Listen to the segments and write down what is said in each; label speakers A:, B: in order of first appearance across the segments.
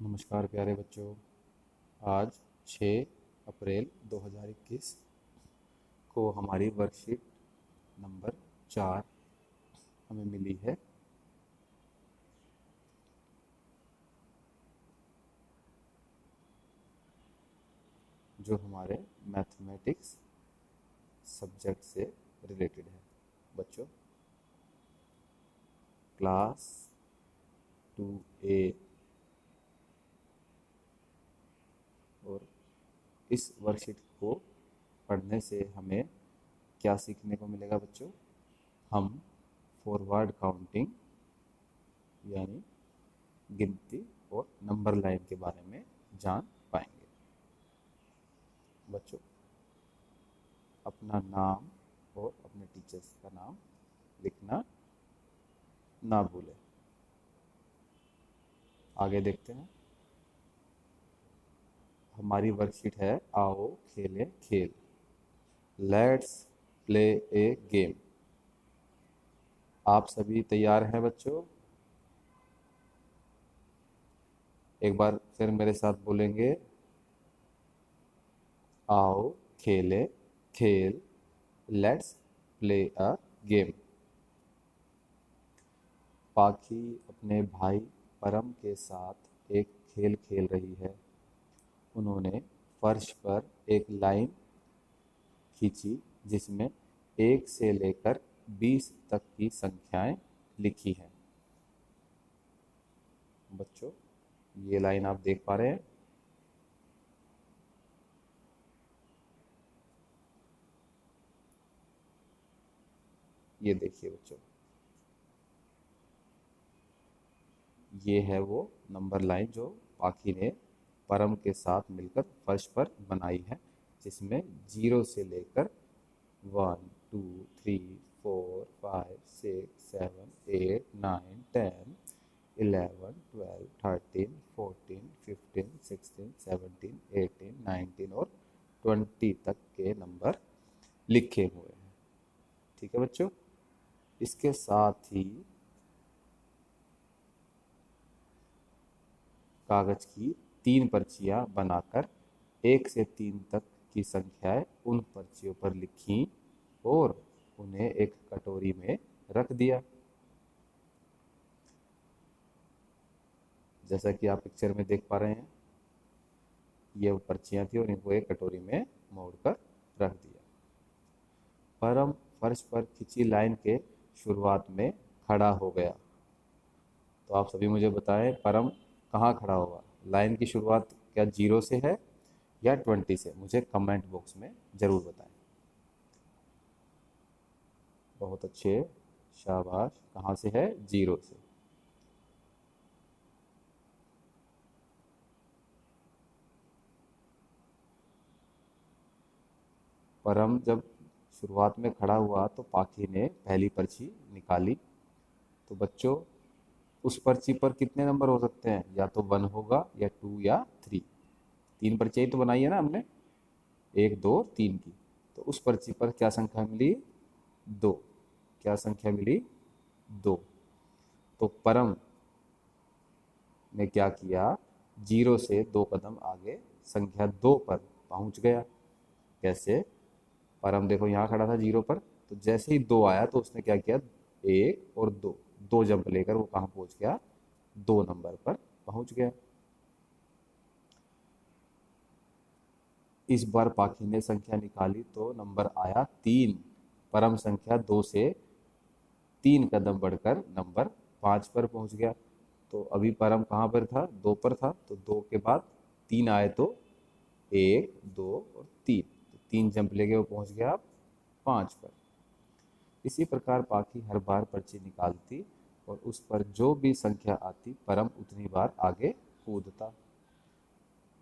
A: नमस्कार प्यारे बच्चों। आज 6 अप्रैल 2021 को हमारी वर्कशीट नंबर 4 हमें मिली है। जो हमारे मैथमेटिक्स सब्जेक्ट से रिलेटेड है। बच्चों, क्लास 2A और इस वर्कशीट को पढ़ने से हमें क्या सीखने को मिलेगा बच्चों? हम फॉरवर्ड काउंटिंग यानी गिनती और नंबर लाइन के बारे में जान पाएंगे। बच्चों, अपना नाम और अपने टीचर्स का नाम लिखना ना भूलें। आगे देखते हैं। हमारी वर्कशीट है आओ खेलें खेल, लेट्स प्ले ए गेम। आप सभी तैयार हैं बच्चों? एक बार फिर मेरे साथ बोलेंगे, आओ खेलें खेल, लेट्स प्ले अ गेम। पाखी अपने भाई परम के साथ एक खेल खेल रही है। उन्होंने फर्श पर एक लाइन खींची जिसमें 1 से लेकर 20 तक की संख्याएं लिखी हैं। बच्चों, ये लाइन आप देख पा रहे हैं? ये देखिए बच्चों, ये है वो नंबर लाइन जो पाखी ने परम के साथ मिलकर फर्श पर बनाई है, जिसमें 0 से लेकर 1 2 3 4 5 6 7 8 9 10 11 12 13 14 15 16 17 18 19 और 20 तक के नंबर लिखे हुए हैं। ठीक है बच्चों, इसके साथ ही कागज की 3 पर्चियां बनाकर 1 से 3 तक की संख्याएं उन पर्चियों पर लिखी और उन्हें एक कटोरी में रख दिया। जैसा कि आप पिक्चर में देख पा रहे हैं, ये वो पर्चियां थी और इनको एक कटोरी में मोड़कर रख दिया। परम फर्श पर खिंची लाइन के शुरुआत में खड़ा हो गया। तो आप सभी मुझे बताएं, परम कहाँ खड़ा होगा? लाइन की शुरुआत क्या 0 से है या 20 से? मुझे कमेंट बॉक्स में ज़रूर बताएं। बहुत अच्छे, शाबाश। कहाँ से है? 0 से। परम जब शुरुआत में खड़ा हुआ तो पाखी ने पहली पर्ची निकाली। तो बच्चों, उस पर्ची पर कितने नंबर हो सकते हैं? या तो 1 होगा या 2 या 3। 3 पर्चियाँ तो बनाई है ना हमने, 1 2 3 की। तो उस पर्ची पर क्या संख्या मिली? 2। क्या संख्या मिली? 2। तो परम ने क्या किया? 0 से 2 कदम आगे संख्या 2 पर पहुंच गया। कैसे? परम देखो यहाँ खड़ा था 0 पर, तो जैसे ही 2 आया तो उसने क्या किया? 1 और 2, 2 जंप लेकर वो कहाँ पहुंच गया? 2 नंबर पर पहुंच गया। इस बार पाखी ने संख्या निकाली तो नंबर आया 3। परम संख्या 2 से 3 कदम बढ़कर नंबर 5 पर पहुंच गया। तो अभी परम कहाँ पर था? 2 पर था, तो 2 के बाद 3 आए तो 1 2 और 3, तो 3 जंप लेके वो पहुंच गया 5 पर। इसी प्रकार पाखी हर बार पर्ची निकालती और उस पर जो भी संख्या आती परम उतनी बार आगे कूदता।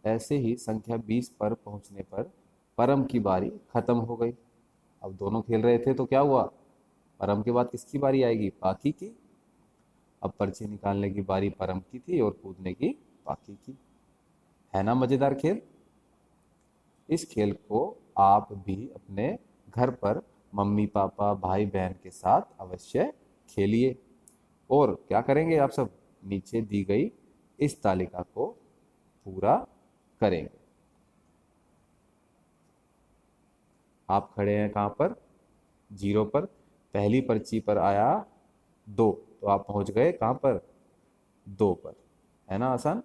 A: ऐसे ही संख्या 20 पर पहुंचने पर परम की बारी खत्म हो गई। अब दोनों खेल रहे थे तो क्या हुआ? परम के बाद किसकी बारी आएगी? पाखी की। अब पर्ची निकालने की बारी परम की थी और कूदने की पाखी की। है ना मजेदार खेल? इस खेल को आप भी अपने घर पर मम्मी पापा भाई बहन के साथ अवश्य खेलिए। और क्या करेंगे आप सब? नीचे दी गई इस तालिका को पूरा करेंगे। आप खड़े हैं कहाँ पर, 0 पर। पहली पर्ची पर आया 2, तो आप पहुंच गए कहाँ पर, 2 पर। है ना आसान।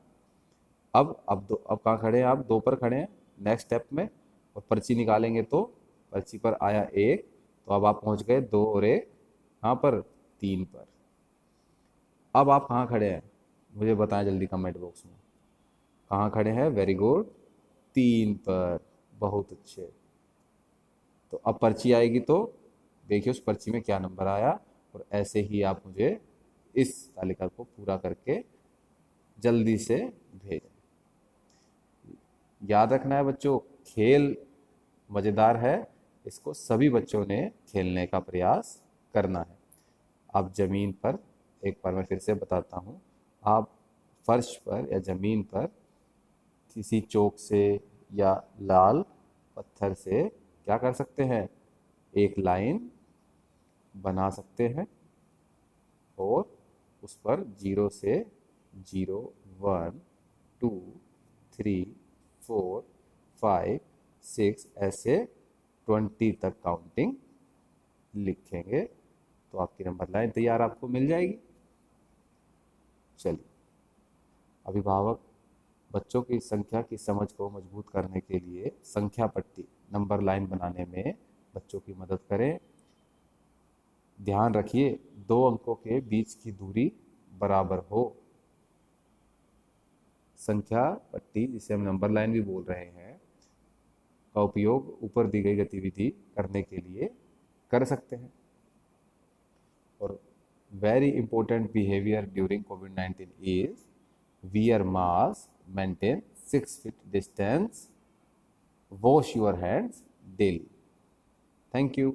A: अब कहाँ खड़े हैं आप, 2 पर खड़े हैं नेक्स्ट स्टेप में, और पर्ची निकालेंगे तो पर्ची पर आया 1, तो अब आप पहुंच गए 2 और 1 कहाँ पर, 3 पर। अब आप कहाँ खड़े हैं, मुझे बताएं जल्दी कमेंट बॉक्स में, कहाँ खड़े हैं, वेरी गुड, 3 पर, बहुत अच्छे। तो अब पर्ची आएगी तो देखिए उस पर्ची में क्या नंबर आया, और ऐसे ही आप मुझे इस तालिका को पूरा करके जल्दी से भेजें। याद रखना है बच्चों, खेल मज़ेदार है, इसको सभी बच्चों ने खेलने का प्रयास करना है। आप ज़मीन पर, एक बार मैं फिर से बताता हूँ, आप फर्श पर या ज़मीन पर किसी चौक से या लाल पत्थर से क्या कर सकते हैं, एक लाइन बना सकते हैं, और उस पर 0 से 0, 1, 2, 3, 4, 5, 6 ऐसे 20 तक काउंटिंग लिखेंगे, तो आपकी नंबर लाइन तैयार आपको मिल जाएगी। चलिए, अभिभावक बच्चों की संख्या की समझ को मजबूत करने के लिए संख्या पट्टी नंबर लाइन बनाने में बच्चों की मदद करें। ध्यान रखिए 2 अंकों के बीच की दूरी बराबर हो। संख्या पट्टी, जिसे हम नंबर लाइन भी बोल रहे हैं, का उपयोग ऊपर दी गई गतिविधि करने के लिए कर सकते हैं। और very important behaviour during covid is wear mask, maintain 6 feet distance, wash your hands daily. Thank you.